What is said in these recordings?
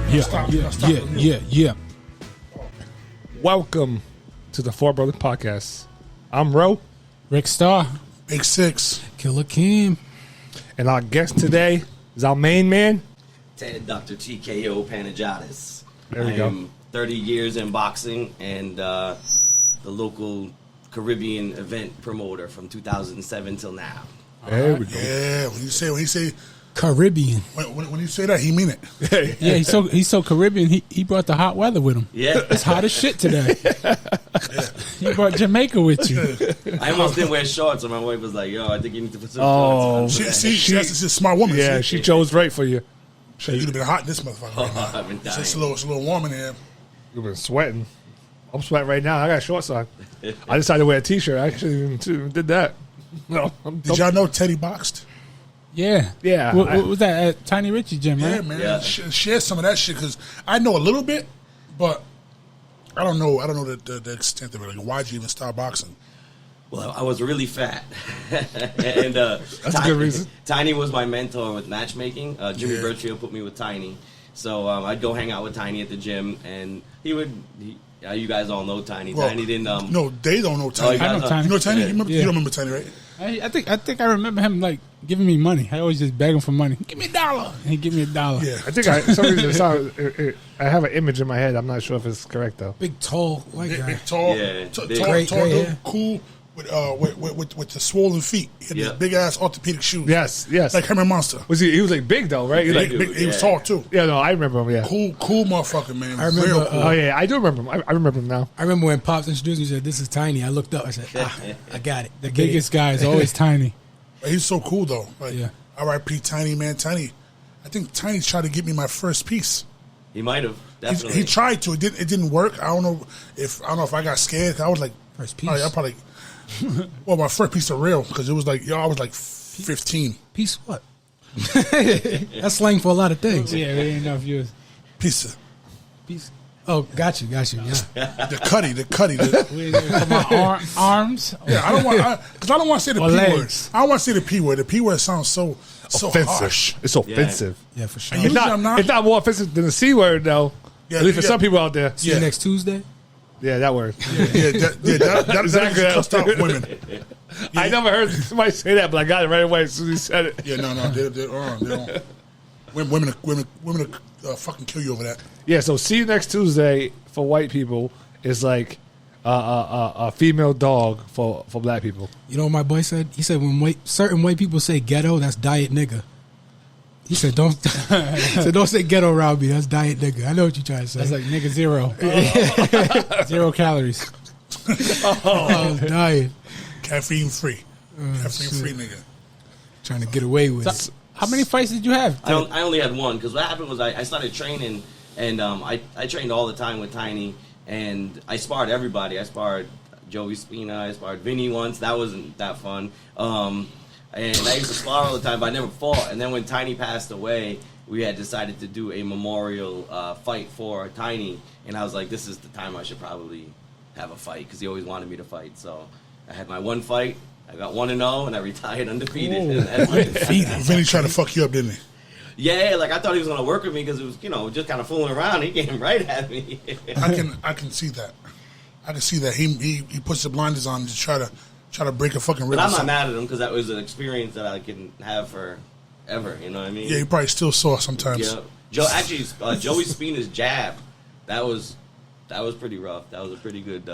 Yeah. Welcome to the Four Brother Podcast. I'm Ro. Rick Starr. Big Six. Killer Kim. And our guest today is our main man. Ted Dr. TKO Panagiotis. There we I go. am 30 years in boxing and the local Caribbean event promoter from 2007 till now. There we go. Yeah, when he say Caribbean. when you say that, he mean it. Yeah, he's so Caribbean. He brought the hot weather with him. Yeah. It's hot as shit today. You brought Jamaica with you. I almost didn't wear shorts, and my wife was like, yo, I think you need to put some Oh. shorts She's a smart woman. Yeah, see? she chose right for you. You'd have been hot in this motherfucker right now. I've been dying. It's a little warm in here. You've been sweating. I'm sweating right now. I got shorts on. I decided to wear a t-shirt. I actually even did that. No, Did y'all know Teddy boxed? Yeah. Yeah. What was that at Tiny Richie gym, right? Yeah, man. Yeah. Share some of that shit because I know a little bit, but I don't know the extent of it. Like, why'd you even start boxing? Well, I was really fat. And That's a good reason. Tiny was my mentor with matchmaking. Jimmy Bertrio put me with Tiny. So I'd go hang out with Tiny at the gym, and you guys all know Tiny. Well, Tiny didn't... No, they don't know Tiny. you guys I know don't- Tiny. You know Tiny? Yeah. You don't remember Tiny, right? I think I remember him like giving me money. I always just beg him for money. Give me $1. And he give me $1. Yeah. I think for some reason I have an image in my head. I'm not sure if it's correct though. Big, tall, white guy. Big, tall, Yeah, tall, big. Great tall dude, hair. cool with the swollen feet. He had Yeah. these big ass orthopedic shoes. Yes. Like Herman Monster. Was he was like big though, right? He Big. like, He was Yeah. tall too. yeah, no, I remember him. Yeah. Cool motherfucker, man. I remember, Real cool. Oh yeah, I do remember him. I remember him now. I remember when Pops introduced me, he said, "This is Tiny." I looked up. I said, "I got it." The biggest guy is always tiny. But he's so cool though. Like, Yeah. R.I.P. Tiny, man. Tiny. I think Tiny tried to get me my first piece. He might have, definitely. He tried to. It didn't work. I don't know if I got scared. I was like, First piece. I probably. Well, my first piece of real because it was like I was like 15. Piece what? That's slang for a lot of things. Yeah, we didn't know if you was Piece of Piece. Oh, got you. Yeah. the cutty. come on, arms. Yeah, I don't want to say the Or P word. legs. I don't want to say the P word. The P word sounds so Offensive. harsh. It's offensive. Yeah, for sure. And It's usually not, I'm not. It's not more offensive than the C word though. Yeah, At least for yeah. some people out there. See you next Tuesday. Yeah, that word. That Exactly. cussed out women. I never heard somebody say that, but I got it right away as soon as he said it. Yeah, no, they don't. Women fucking kill you over that. Yeah, so see you next Tuesday for white people is like a female dog for black people. You know what my boy said? He said when certain white people say ghetto, that's diet nigga. He said don't say ghetto around me. That's diet nigga. I know what you're trying to say. That's like nigga zero. 0 calories. Oh, diet. Caffeine free. Caffeine free nigga. Trying to get away with it. So, how many fights did you have? I only had one because what happened was I started training and I trained all the time with Tiny and I sparred everybody. I sparred Joey Spina, I sparred Vinny once. That wasn't that fun. And I used to spar all the time, but I never fought. And then when Tiny passed away, we had decided to do a memorial fight for Tiny. And I was like, this is the time I should probably have a fight because he always wanted me to fight. So I had my one fight. I got 1-0, and I retired undefeated. Vinny tried to fuck you up, didn't he? Yeah, like I thought he was gonna work with me because it was, just kind of fooling around. He came right at me. I can see that. I can see that. He puts the blinders on to try to break a fucking rib. But I'm or not something. mad at him because that was an experience that I can have forever. You know what I mean? Yeah, he probably still sore sometimes. Yeah. Joey Spina's jab, that was pretty rough. That was a pretty good.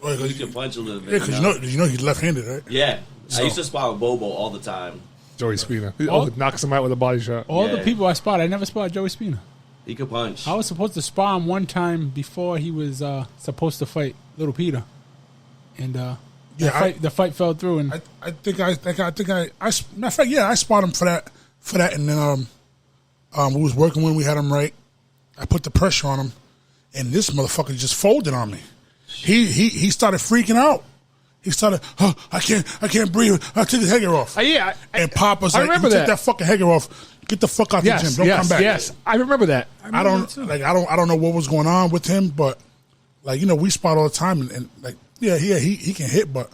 He could punch a little bit. Yeah, because you know he's left-handed, right? Yeah, So- I used to spar with Bobo all the time. Joey Spina. He Oh. knocks him out with a body shot. All Yeah. the people I spotted, I never spotted Joey Spina. He could punch. I was supposed to spar him one time before he was supposed to fight Little Peter, and the fight fell through. And I think I matter of fact, yeah, I spotted him for that, and then we was working when we had him right. I put the pressure on him, and this motherfucker just folded on me. He started freaking out. He started, I can't breathe. I took his header off. And Papa's I like, remember you that. take that fucking header off. Get the fuck out the gym. Don't come back. Yes, I remember that. I don't know what was going on with him, but like we spot all the time, and like he can hit, but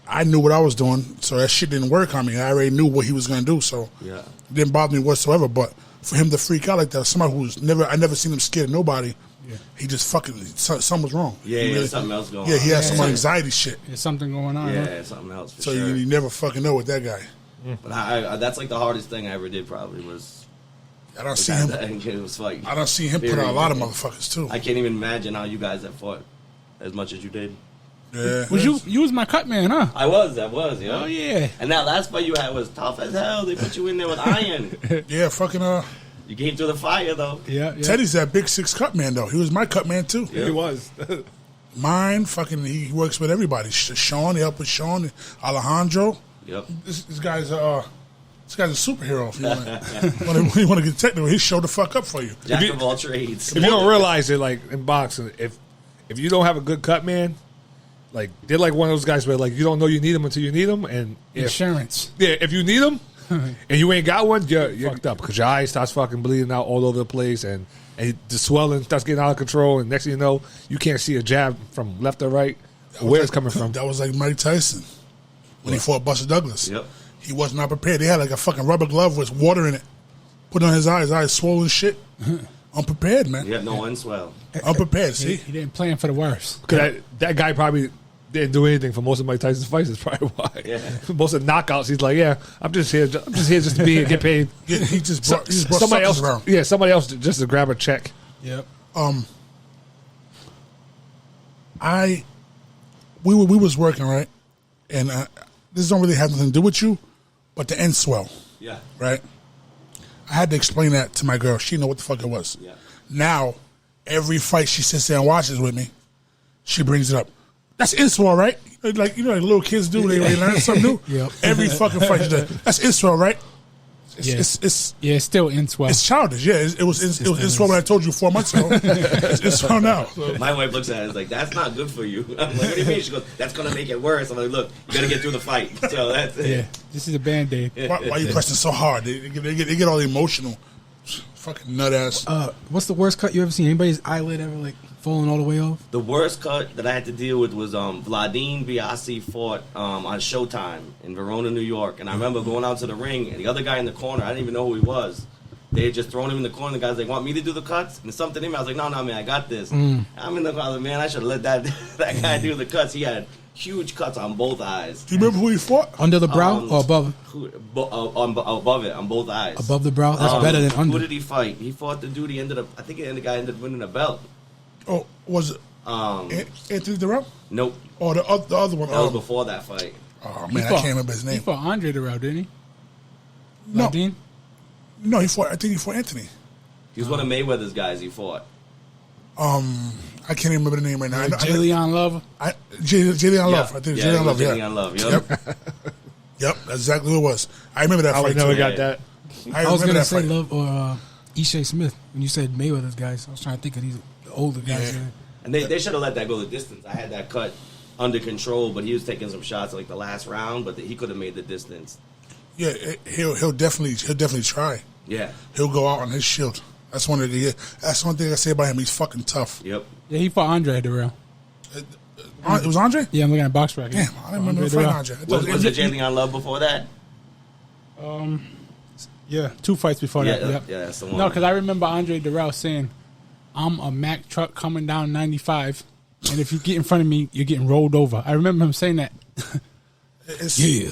I knew what I was doing, so that shit didn't work on me. I already knew what he was gonna do, so it didn't bother me whatsoever. But for him to freak out like that, somebody who's I never seen him scared of nobody. Yeah. He just fucking something was wrong. Yeah, really, something else going on. Yeah, he had some anxiety shit. There's something going on. Yeah, something else. For so sure. you never fucking know with that guy. But I that's like the hardest thing I ever did. Probably was. I don't see him. It was like I don't see him put out a lot of motherfuckers too. I can't even imagine how you guys have fought as much as you did. Yeah, you was my cut man, huh? I was, yeah. Oh yeah. And that last fight you had was tough as hell. They put you in there with iron. Yeah, fucking You came through the fire though. Yeah. Teddy's that big 6 cut man though. He was my cut man too. He was. Mine, fucking, he works with everybody. Sean, he helped with Sean, Alejandro. Yep. This guy's a superhero. If you want to get technical, he showed the fuck up for you. Jack of all trades. If you don't realize it, like in boxing, if you don't have a good cut man, like they're like one of those guys where like you don't know you need them until you need them, and Insurance. if you need them and you ain't got one, you're fucked up because your eye starts fucking bleeding out all over the place, and the swelling starts getting out of control, and next thing you know, you can't see a jab from left or right, or where it's coming from. That was like Mike Tyson when he fought Buster Douglas. Yep. He was not prepared. They had like a fucking rubber glove with water in it. Put on his eyes swollen shit. Unprepared, man. You have no unswell. Unprepared, see? He didn't plan for the worst. Because that guy probably didn't do anything for most of Mike Tyson's fights. That's probably why. Yeah. Most of the knockouts, he's like, yeah, I'm just here just to be here, get paid. Yeah, he just brought Somebody else around. Yeah, somebody else just to grab a check. Yep. We was working, right? And this don't really have nothing to do with you, but the end swell, Yeah. right? I had to explain that to my girl. She know what the fuck it was. Yeah. Now, every fight she sits there and watches with me, she brings it up. That's inswell, right? Like little kids do. They learn something new. Yep. Every fucking fight she does. That's inswell, right? It's still in swell. It's childish. Yeah, it was inswell when I told you 4 months ago. It's inswell now. So. My wife looks at it like, that's not good for you. I'm like, what do you mean? She goes, that's going to make it worse. I'm like, look, you got to get through the fight. So that's it. Yeah, this is a Band-Aid. Why are you pressing so hard? They get all emotional. Fucking nut ass. What's the worst cut you ever seen? Anybody's eyelid ever like falling all the way off? The worst cut that I had to deal with was Vladimir Biasi fought on Showtime in Verona, New York. And I remember going out to the ring, and the other guy in the corner, I didn't even know who he was. They had just thrown him in the corner. The guy's like, want me to do the cuts? And something in me, I was like, no, man, I got this. I'm in the corner, man, I should have let that guy do the cuts. He had huge cuts on both eyes. Do you remember who he fought? Under the brow or above? Above it, on both eyes. Above the brow? That's better than under. Who did he fight? He fought the dude. I think the guy ended up winning a belt. Oh, was it Anthony Durrell? Nope. Oh, the other one. That was before that fight. Oh, man, I can't remember his name. He fought Andre Durrell, didn't he? No. Vladimir? No, I think he fought Anthony. He was one of Mayweather's guys he fought. I can't even remember the name right now. Jillian Love? Jillian Love. I think yeah, Jillian Love, yeah. Jillian Love, yep. Yep, that's exactly who it was. I remember that I fight, would never too. got that. I was remember gonna that say fight. Love or Ishe Smith when you said Mayweather's guys. I was trying to think of these older guys. Yeah. And they should have let that go the distance. I had that cut under control, but he was taking some shots like the last round, but he could have made the distance. Yeah, he'll definitely try. Yeah. He'll go out on his shield. That's one thing I say about him. He's fucking tough. Yep. Yeah, he fought Andre Durrell. It was Andre? Yeah, I'm looking at box bracket. Damn, I didn't remember fighting Andre. Was it Jillian Love before that? Yeah, 2 fights before that. Yep. Yeah, that's the one. No, because I remember Andre Durrell saying, I'm a Mack truck coming down 95, and if you get in front of me, you're getting rolled over. I remember him saying that. Yeah.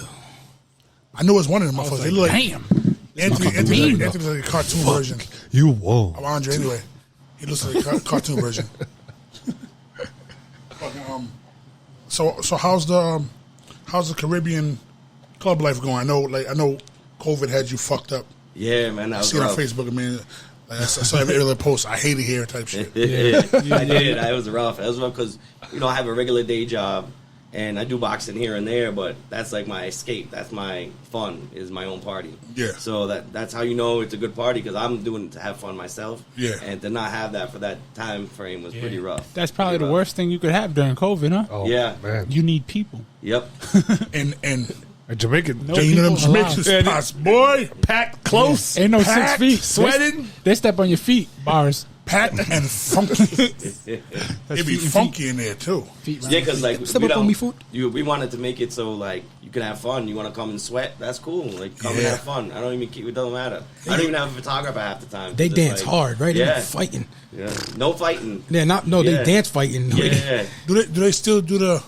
I knew it was one of them motherfuckers. They look like Damn. Anthony's like a cartoon version You won't. of Andre anyway. He looks like a cartoon version. So how's the Caribbean club life going? I know COVID had you fucked up. Yeah, man, that I was see it on rough. Facebook. I mean, like I saw every other post. I hate it here type shit. I did. It was rough. It was rough because, I have a regular day job, and I do boxing here and there, but that's like my escape. That's my fun, is my own party. Yeah. So that's how you know it's a good party, because I'm doing it to have fun myself. Yeah. And to not have that for that time frame was pretty rough. That's probably Pretty the rough. worst thing you could have during COVID, huh? Oh, Yeah. man. You need people. Yep. And A Jamaican. No you know them people Jamaican allowed. spots, boy. Packed close. Ain't no packed, 6 feet. Sweating. They step on your feet, bars. packed and funky. It'd be funky in there too. Yeah, because like Step up on me, foot. we wanted to make it so like you can have fun. You want to come and sweat? That's cool. Like come and Yeah. have fun. I don't even keep. It doesn't matter. I don't even have a photographer half the time. They 'cause it's dance like- hard, right? They Yeah, be fighting. yeah. No fighting. Yeah, not no. Yeah. They dance fighting. Yeah, Like, yeah. Do they still do the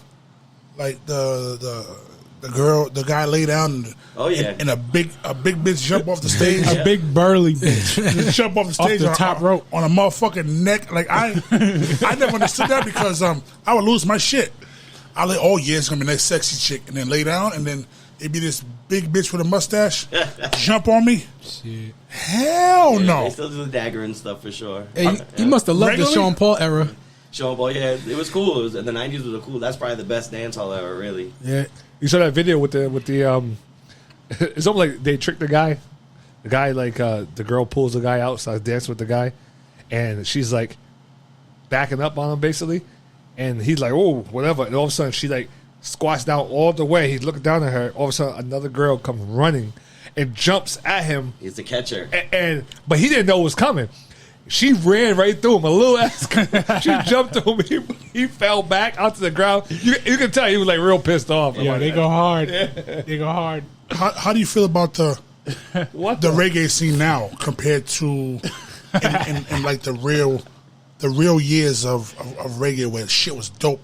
like the guy lay down Oh, yeah. and a big bitch jump off the stage? A big burly bitch. Just jump off the stage the top rope. on a motherfucking neck. Like I never understood that because I would lose my shit. I like, oh yeah, it's gonna be a nice sexy chick, and then lay down, and then it'd be this big bitch with a mustache jump on me. Shit. Hell Yeah, no. They still do the dagger and stuff for sure. hey, you must have loved the Regularly? Sean Paul era. Sean Paul, yeah, it was cool. It was, the '90s was a cool. That's probably the best dance hall ever, really. Yeah, You saw that video with the it's almost like they tricked the guy. The guy like the girl pulls the guy out, starts dancing with the guy, and she's like backing up on him basically, and he's like, oh, whatever, and all of a sudden she like squats down all the way. He's looking down at her. All of a sudden another girl comes running and jumps at him, He's the catcher. and but he didn't know it was coming. She ran right through him. A little ass. She jumped to him. He fell back onto the ground. You can tell he was like real pissed off. Yeah, they go hard. They go hard. How do you feel about the What the reggae scene now compared to in like the real years of reggae where shit was dope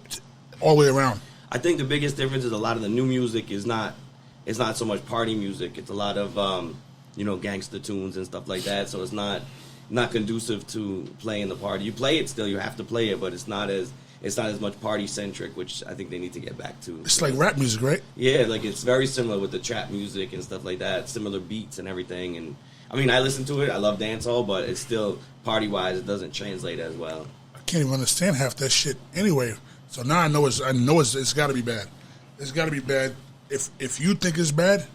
all the way around? I think the biggest difference is a lot of the new music is not. It's not so much party music. It's a lot of gangster tunes and stuff like that. So it's not conducive to playing the party. You play it still. You have to play it, but it's not as much party centric, which I think they need to get back to. It's like rap music, right? Yeah, like it's very similar with the trap music and stuff like that. Similar beats and everything. And I mean, I listen to it. I love dancehall, but it's still party wise. It doesn't translate as well. I can't even understand half that shit anyway. So now I know it's got to be bad. It's got to be bad. If you think it's bad,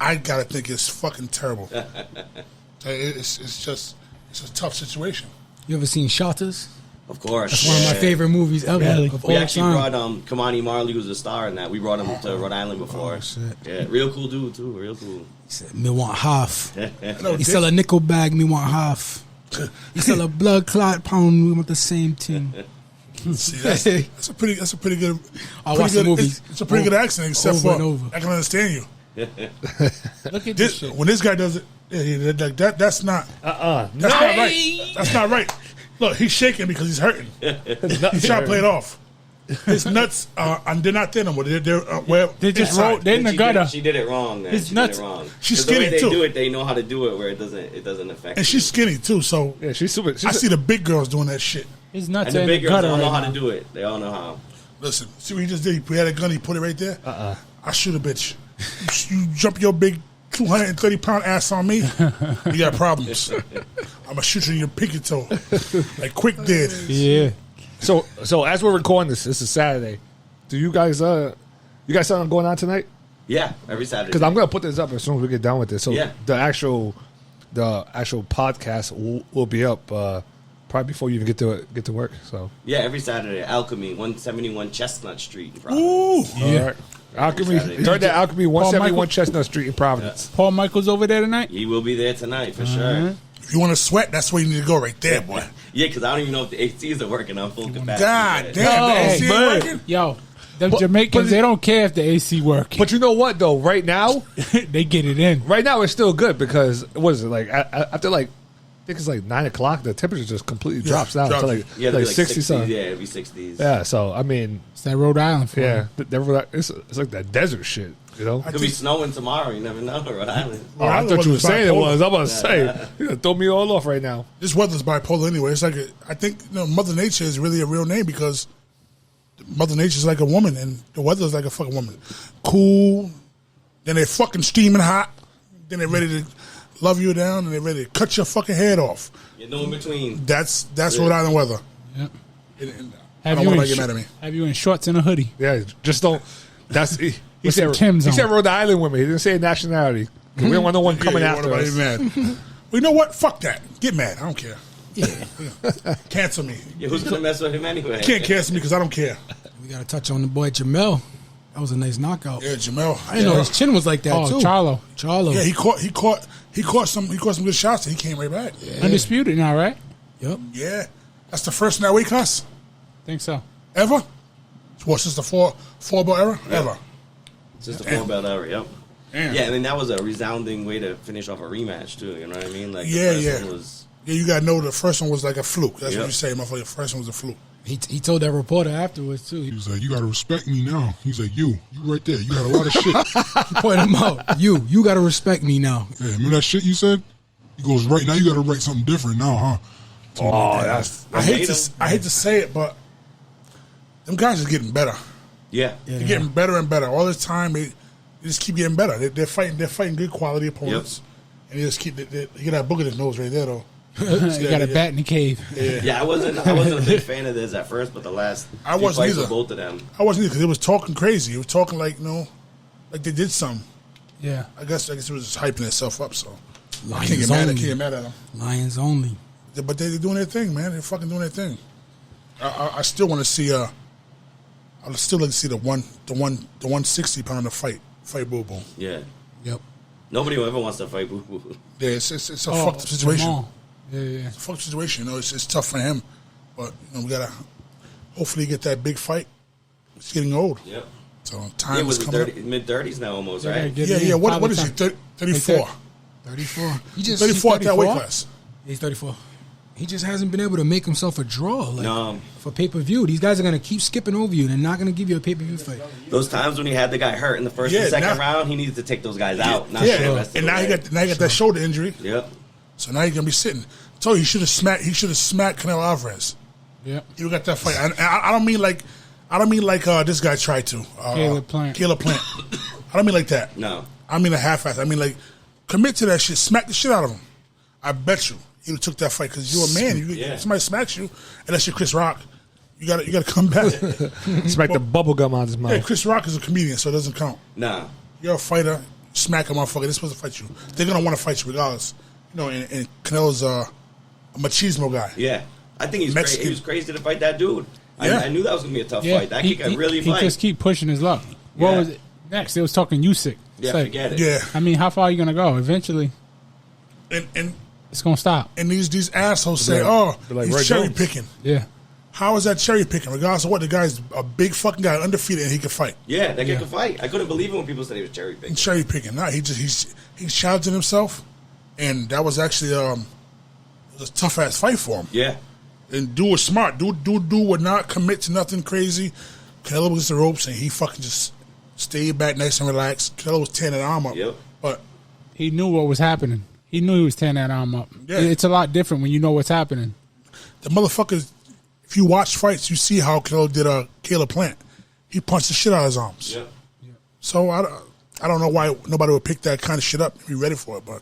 I gotta think it's fucking terrible. It's a tough situation. you ever seen Shotters? Of course, That's one of my favorite movies ever of We all actually time. brought Kamani Marley, who's a star in that. We brought him to Rhode Island before. Oh, shit. Yeah, real cool dude too. Real cool. He said, "Me want half." No, He sell a nickel bag. Me want half. He sell a blood clot pound. We want the same thing. See, that's a pretty good. I pretty watch the good- movies. It's a pretty good accent, except Over for and over. I can understand you. Look at this shit. When this guy does it, like that's not. That's not right. That's not right. Look, he's shaking because he's hurting. He's trying to play it off. His nuts and they're not thin anymore. They're They just inside. roll. They're in the gutter. She did it wrong. Man. His She nuts- did it wrong. She's 'Cause the way skinny, they too. do it, they know how to do it where it doesn't affect. And you. she's skinny too. So Yeah, she's super. I see the big girls doing that shit. His nuts And are the in the big girls gutter all know right how now. to do it. They all know how. Listen, see what he just did? He had a gun, he put it right there. I shoot a bitch. You jump your big 230-pound ass on me, you got problems. I'm gonna shoot you in your pinky toe, like Quick did. Yeah. So as we're recording this is Saturday. Do you guys something going on tonight? Yeah, every Saturday. Because I'm gonna put this up as soon as we get done with this. So Yeah. the actual podcast will be up probably before you even get to work. So Yeah, every Saturday. Alchemy, 171 Chestnut Street in Providence. Ooh, all right. Alchemy, Saturday. you heard that Alchemy, 171 Michael- Chestnut Street in Providence. Paul Michael's over there tonight. He will be there tonight for sure. if you want to sweat, that's where you need to go, right there, boy. Yeah, because I don't even know if the ACs are working on full capacity. God yet. damn, Oh, the AC ain't man. working. Yo, them But- Jamaicans, but- they don't care if the AC work. But you know what though? Right now, They get it in. it's still good because what is it like after like I think it's like 9 o'clock, the temperature just completely drops down drops. to like Yeah, it'll be like 60 60s. something. Yeah, it'll be 60s. Yeah, so I mean, It's that Rhode Island for yeah, them. it's like that desert shit, you know. It could be snowing tomorrow. You never know. Rhode Island. Oh, I Rhode thought you were Island's saying it bipolar. was. I'm about to say, you're gonna throw me all off right now. This weather's bipolar anyway. It's like I think Mother Nature is really a real name because Mother Nature is like a woman and the weather is like a fucking woman. Cool, then they're fucking steaming hot, then they're ready to love you down, and they're ready to cut your fucking head off. You know in between. That's Rhode Island weather. Yep. I don't want to get mad at me. Have you in shorts and a hoodie? Yeah, just don't. That's he With said. some Tim's He on. said Rhode Island women. He didn't say nationality. 'Cause we don't want no one coming Yeah, after what us. about you, mad? Well, you know what? Fuck that. Get mad. I don't care. Yeah, Cancel me. Yeah, who's gonna mess with him anyway? Can't cancel me because I don't care. we got to touch on the boy Jamel. That was a nice knockout. Yeah, Jamel. I didn't know his chin was like that Oh, too. Charlo. Yeah, he caught some good shots and he came right back. Undisputed now, right? Yep. Yeah, that's the first in that weight class Think so. ever. What, since the four belt era? Yeah. Ever. Since the 4-belt era, yep. Damn. Yeah, I mean that was a resounding way to finish off a rematch too. You know what I mean? Like Yeah, the first yeah. one was Yeah, you gotta know the first one was like a fluke. That's Yep. what you say, motherfucker. The first one was a fluke. He told that reporter afterwards too. He was like, "You gotta respect me now." He's like, "You right there. You got a lot of shit." He pointed him out. You got to respect me now. Yeah, remember that shit you said? He goes, "Right now, you gotta write something different now, huh?" Oh, that's I hate to say it, but them guys are getting better. yeah. They're getting better and better all the time. They just keep getting better. They're fighting good quality opponents, and they just keep. They get that book in his nose right there, though. You got a bat in the cave. Yeah, I wasn't a big fan of this at first, but the last I few wasn't fights either. with both of them. I wasn't because it was talking crazy. It was talking like like they did something. Yeah. I guess it was just hyping itself up. So I Lions can't get mad. I only. can't get mad at them. Lions only. But they're doing their thing, man. They're fucking doing their thing. I still want to see. I still like to see the 160 pounder fight Boo Boo. Yeah. Yep. Nobody ever wants to fight Boo Boo. Yeah, it's a fucked up situation. Jamal. Yeah. It's a fucked situation. You know, it's tough for him, but we gotta hopefully get that big fight. It's getting old, Yep. so Yeah, time is was coming. Yeah, mid-30s now almost, right? get Yeah, it in. yeah. What Father is he? time. 34. 34. He just 34 at that weight 34? class. He's 34. He just hasn't been able to make himself a draw No. for pay-per-view. These guys are going to keep skipping over you. They're not going to give you a pay-per-view fight. Those times when he had the guy hurt in the first Yeah, and second now- round, he needs to take those guys out. Not Yeah, the rest of and the now he way. got that shoulder injury, Yep. so now he's gonna be sitting. I told you he should have smacked. He should have smacked Canelo Alvarez. Yep. You got that fight. I don't mean like this guy tried to. Caleb Plant. Caleb Plant. I don't mean like that. No. I mean a half-ass. I mean like commit to that shit. Smack the shit out of him. I bet you he would have took that fight because you're a man. Yeah. Somebody smacks you, unless you're Chris Rock. You got to come back. smack the bubble gum out of his Hey, mouth. Chris Rock is a comedian, so it doesn't count. Nah. You're a fighter. Smack a motherfucker. They're supposed to fight you. They're gonna want to fight you regardless. You know, and Canelo's a machismo guy. Yeah. I think Mexican. he was crazy to fight that dude. Yeah. I knew that was going to be a tough Yeah. fight. That kid can really he fight. just keep pushing his luck. What Yeah. was it next? They was talking Usyk. yeah, It's like, forget it. Yeah, I mean, how far are you gonna go? Eventually, and it's gonna stop. these assholes say, like- "Oh, they're like he's Roy cherry Jones. picking." Yeah. How is that cherry picking? Regardless of what, the guy's a big fucking guy, undefeated, and he can fight. Yeah, that kid can fight. I couldn't believe it when people said he was cherry picking. He's cherry picking. Nah, he's challenging himself, and that was actually it was a tough ass fight for him. Yeah. And dude was smart. Dude would not commit to nothing crazy. Canelo was the ropes, and he fucking just stayed back nice and relaxed. Canelo was tearing that arm up. Yep. But He knew what was happening. He knew he was tearing that arm up. Yeah. It's a lot different when you know what's happening. the motherfuckers, if you watch fights, you see how Canelo did Caleb Plant. He punched the shit out of his arms. Yep. So I don't know why nobody would pick that kind of shit up and be ready for it, but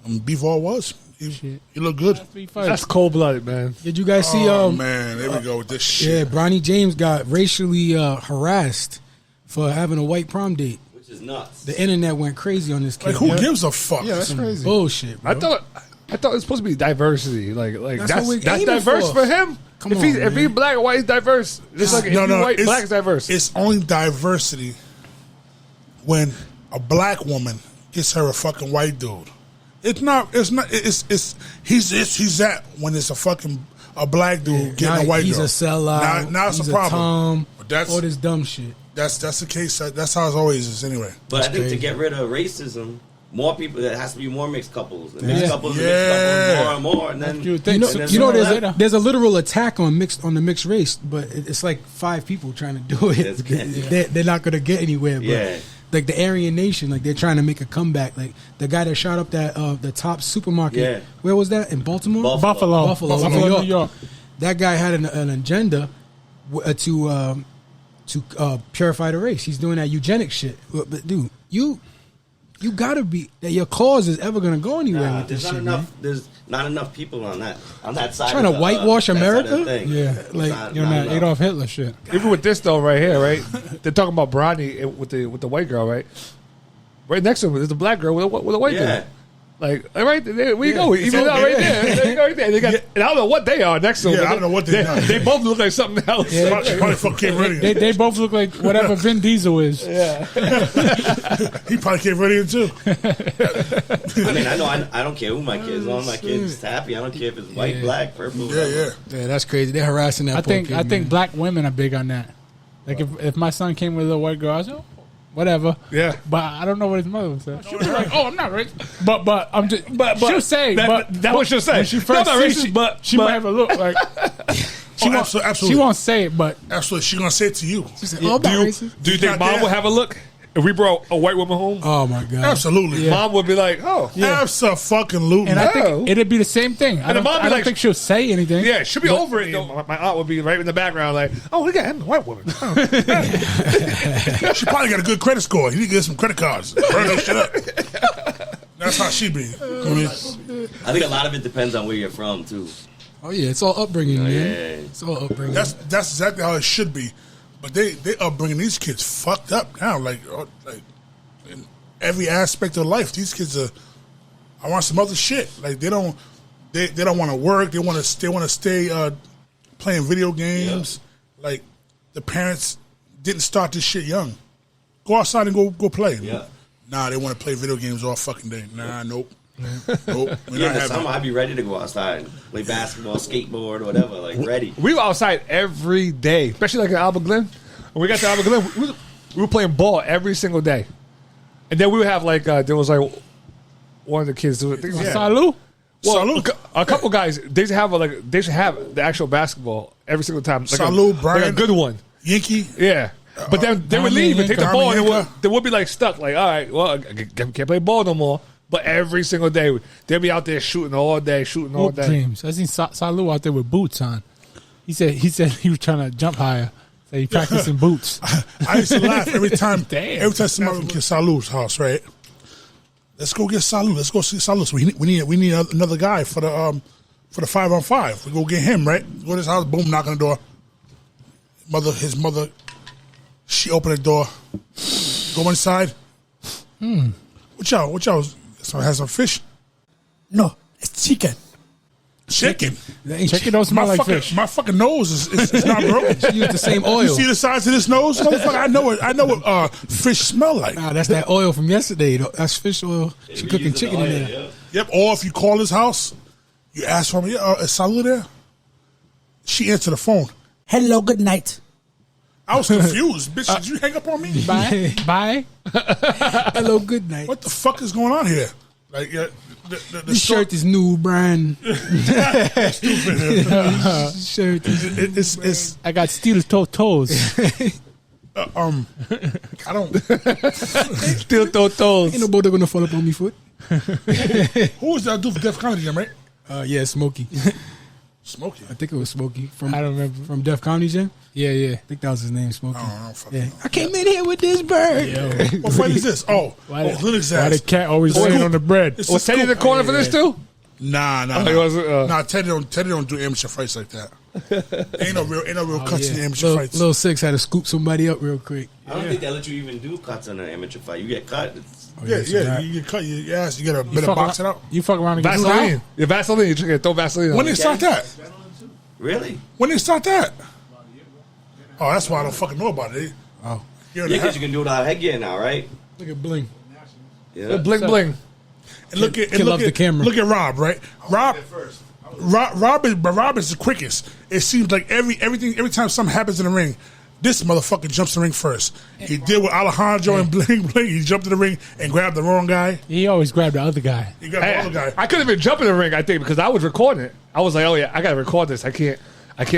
Bivol was. He looked good. 3 fights. That's cold blooded, man. Did you guys see? Oh, man, there we go with this Yeah, shit. Bronny James got racially harassed for having a white prom date. Which is nuts. The internet went crazy on this kid. Like, who gives a fuck? Yeah, that's crazy. Bullshit, bro. I thought it was supposed to be diversity. Like That's that's what we're that's aiming diverse for. for him. Come if on, he's if man. he's black or white, he's diverse. Just like if No, you no, white, it's- black's diverse. It's only diversity when a black woman gets her a fucking white dude. It's not. It's not. It's he's this. He's that. When it's a black dude getting Now a white he's girl. a sellout. Now it's he's a problem. Tom, But that's all this dumb shit. that's the case. That's how it always is anyway. But I think crazy. to get rid of racism, more people, there has to be more mixed couples. And mixed Yeah. couples, and Yeah. mixed couples, more and more. And then, You would think. You So know, then you know sooner or there's later- there's a literal attack on the mixed race, but it's like 5 people trying to do it. It's crazy. They're not going to get anywhere. But Yeah. like the Aryan Nation, like they're trying to make a comeback. Like the guy that shot up that the top supermarket. Yeah. Where was that? In Baltimore. Buffalo, New York. New York. That guy had an agenda to purify the race. He's doing that eugenic shit. But dude, you gotta be that your cause is ever gonna go anywhere Nah, with this there's not shit, enough. man. There's not enough people on that side. Trying of to the, whitewash that side of the America? thing. Yeah. It's Like, You're not enough. Adolf Hitler shit. Even with this though, right here, right? They're talking about Bronny with the white girl, right? Right next to him is the black girl with a white Yeah. dude. Like right there, we go. Even out right there. They go right there. They got. And I don't know what they are next to them. Yeah, I don't know what they are. They both look like something else. Yeah. Probably fucking came ready. They both look like whatever Vin Diesel is. Yeah. He probably came ready too. I mean, I don't care who my kid's on. My kid's happy. I don't care if it's white, black, purple. Yeah. Yeah, that's crazy. They're harassing that. I poor think kid, man. black women are big on that. Like if my son came with a little white girl, I was like, oh, whatever. Yeah. But I don't know what his mother would say. She'll be like, "Oh, I'm not racist." But I'm just. But she'll say. That what she'll say. When she first No, I'm not sees racist, it, but she might have a look like. Absolutely. She won't say it, but Absolutely. She's going to say it to you. She said, "Oh, I'm not racist." Do you think Not mom there. would have a look if we brought a white woman home? Oh my god. Absolutely. Mom would be like, "Oh, Absolutely. and I No. think it'd be the same thing. I the don't, mom be I don't like- think she'll say anything. yeah, she'll be over it." Though. My aunt would be right in the background, like, "Oh, look at him, a white woman." Oh. She probably got a good credit score. You need to get some credit cards. Burn that shit up. That's how she be. I think a lot of it depends on where you're from too. Oh yeah, it's all upbringing, man. Yeah. It's all upbringing. That's exactly how it should be. But they upbringing these kids fucked up now. Like in every aspect of life, these kids are. I want some other shit. Like they don't want to work. They want to stay playing video games. Yeah. Like the parents didn't start this shit young. Go outside and go play. Yeah. Nah, they want to play video games all fucking day. Nah, nope. Nope. We're Yeah, not in the having summer it. I'd be ready to go outside, play basketball, skateboard, whatever. Like ready. We were outside every day, especially like in Albert Glen. When we got to Albert Glen, we were playing ball every single day. And then we would have like there was like one of the kids. Yeah. Salud. Well, Salud. a couple guys they should have they should have the actual basketball every single time. Like Salud, Brian. like a good one. Yankee. Yeah. But then they would Diamond leave and take the Diamond ball, and Yanka. they would be like stuck. Like, all right, well, I can't play ball no more. But every single day, they'd be out there shooting all day. Hoop dreams. I seen Salud out there with boots on. He said he was trying to jump higher. So he practicing boots. I used to laugh every time. Damn. Every time somebody would get Salud's house, right? Let's go get Salud. Let's go see Salud. So we need another guy for the 5-on-5. We go get him, right? Go to his house. Boom, knock on the door. His mother. She opened the door. Go inside. What y'all? So has some fish. no, it's chicken. Chicken. Chicken don't smell My like fucking, fish. my fucking nose is not broken. She used the same oil. You see the size of this nose, motherfucker? I know what fish smell like. Nah, that's that oil from yesterday. Though. That's fish oil. She We cooking using chicken the in oil, there. yeah. Yep. Or if you call his house, you ask for him. Yeah, is Salud there? She answered the phone. Hello, good night. I was confused. Bitch, did you hang up on me? Bye. Hello, good night. What the fuck is going on here? Like, the This shirt is new, Brian. stupid. Shirt is It's I got steel toes. I don't. Still throw toes. ain't no boat gonna fall up on me foot. Who was that dude for Def Comedy Jam, right? Yeah, Smokey. Smokey. I think it was Smokey from I don't remember. from Def Comedy Jam. Yeah. I think that was his name, Smokey. I don't fucking Yeah. know. I came in here with this bird. What fight is this? Why Linux Why the ass. cat always Scoop. laying on the bread? It's Was Teddy in the corner for this too? Nah. he wasn't, Nah, Teddy don't do amateur fights like that. Ain't no real cuts in the amateur Lil, fights. Lil Six had to scoop somebody up real quick. I don't think they let you even do cuts in an amateur fight. You get cut. It's, Yeah, you cut your ass. You gotta better box it out. You fuck around and get Vaseline. Yeah, Vaseline. You can throw Vaseline on When it. they start that? really? When they start that? Oh, that's why I don't fucking know about it. Oh, Year Yeah, and a because half. you can do it without headgear now, right? look at Bling. Yeah. Bling bling. And look Kid love the camera. Look at Rob, right? Rob is the quickest. It seems like every time something happens in the ring, this motherfucker jumps in the ring first. He did with Alejandro and Bling Bling. He jumped in the ring and grabbed the wrong guy. He always grabbed the other guy. He grabbed the other guy. I couldn't even jump in the ring, I think, because I was recording it. I was like, oh yeah, I gotta record this. I can't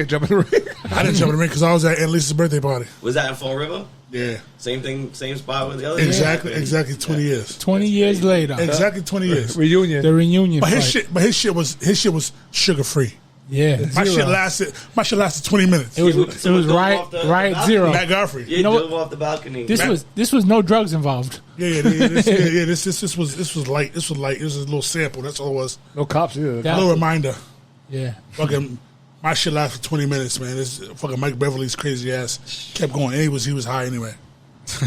jump in the ring. I didn't jump in the ring because I was at Aunt Lisa's birthday party. Was that in Fall River? Yeah, Same thing, same spot with the other. exactly. Yeah. 20 years. 20 years later. Exactly 20 years. Reunion. The reunion But fight. his shit was sugar free. Yeah. My Zero. shit lasted 20 minutes. It was Someone drove right off the Riot Zero. Matt Godfrey. Yeah, You know drove off the balcony. This was no drugs involved. This was light. This was light. It was a little sample. That's all it was. No cops either. Yeah. A little reminder. Yeah. Fucking my shit lasted 20 minutes, man. This fucking Mike Beverly's crazy ass kept going. And he was high anyway.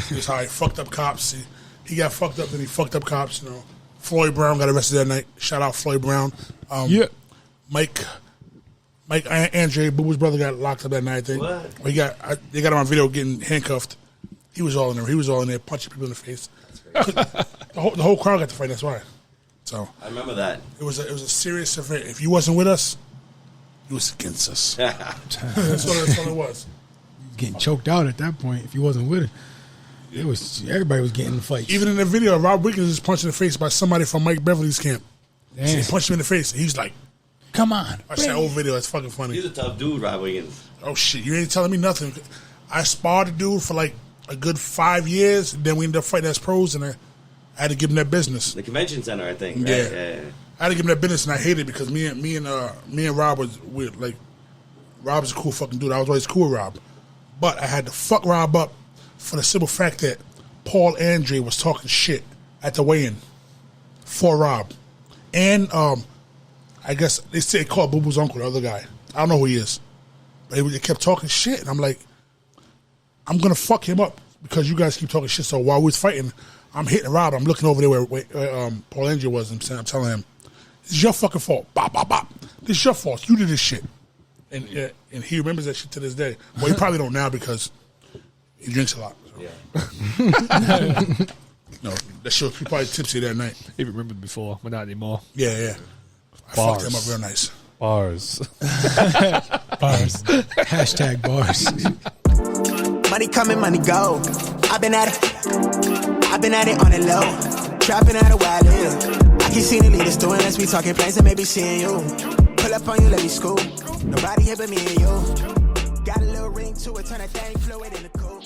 He was high. Fucked up cops. He got fucked up, then he fucked up cops. Floyd Brown got arrested that night. Shout out Floyd Brown. Yeah. Mike Andre, Boo-Boo's brother, got locked up that night. I think. What? They got him on video getting handcuffed. He was all in there. He was all in there punching people in the face. the whole crowd got to fight. That's why. So I remember that. it was a serious event. If you wasn't with us, you was against us. that's all it was. Getting choked out at that point if he wasn't with it. Everybody was getting in fights. Even in the video, Rob Wiggins is punched in the face by somebody from Mike Beverly's camp. Damn. So he punched him in the face. And he's like, Come on. "Watch that old video. It's fucking funny." He's a tough dude, Rob Wiggins. Oh shit! You ain't telling me nothing. I sparred the dude for like a good 5 years. And then we ended up fighting as pros, and I had to give him that business. The convention center, I think. Right? Yeah. I had to give him that business, and I hated it because me and Rob was weird. Like, Rob's a cool fucking dude. I was always cool with Rob, but I had to fuck Rob up for the simple fact that Paul Andre was talking shit at the weigh-in for Rob, and I guess they called Boo Boo's uncle, the other guy. I don't know who he is, but they kept talking shit, and I'm like, I'm gonna fuck him up because you guys keep talking shit. So while we was fighting, I'm hitting Rob. I'm looking over there where Paul Andre was. I'm telling him, "This is your fucking fault. Bop, bop, bop. This is your fault. You did this shit." And he remembers that shit to this day. Well, he probably don't now because he drinks a lot. So. Yeah. No, that shit was probably tipsy that night. He remembered before, but not anymore. Yeah. I Bars. fucked him up real nice. Bars. Bars. Hashtag bars. Money coming, money go. I've been at it on the low. Trapping out a while live. I can see the leaders doing us. We talking plans and maybe seeing you. Pull up on you, let me scoop. Nobody here but me and you. Got a little ring to it, turn that thing fluid in the coupe.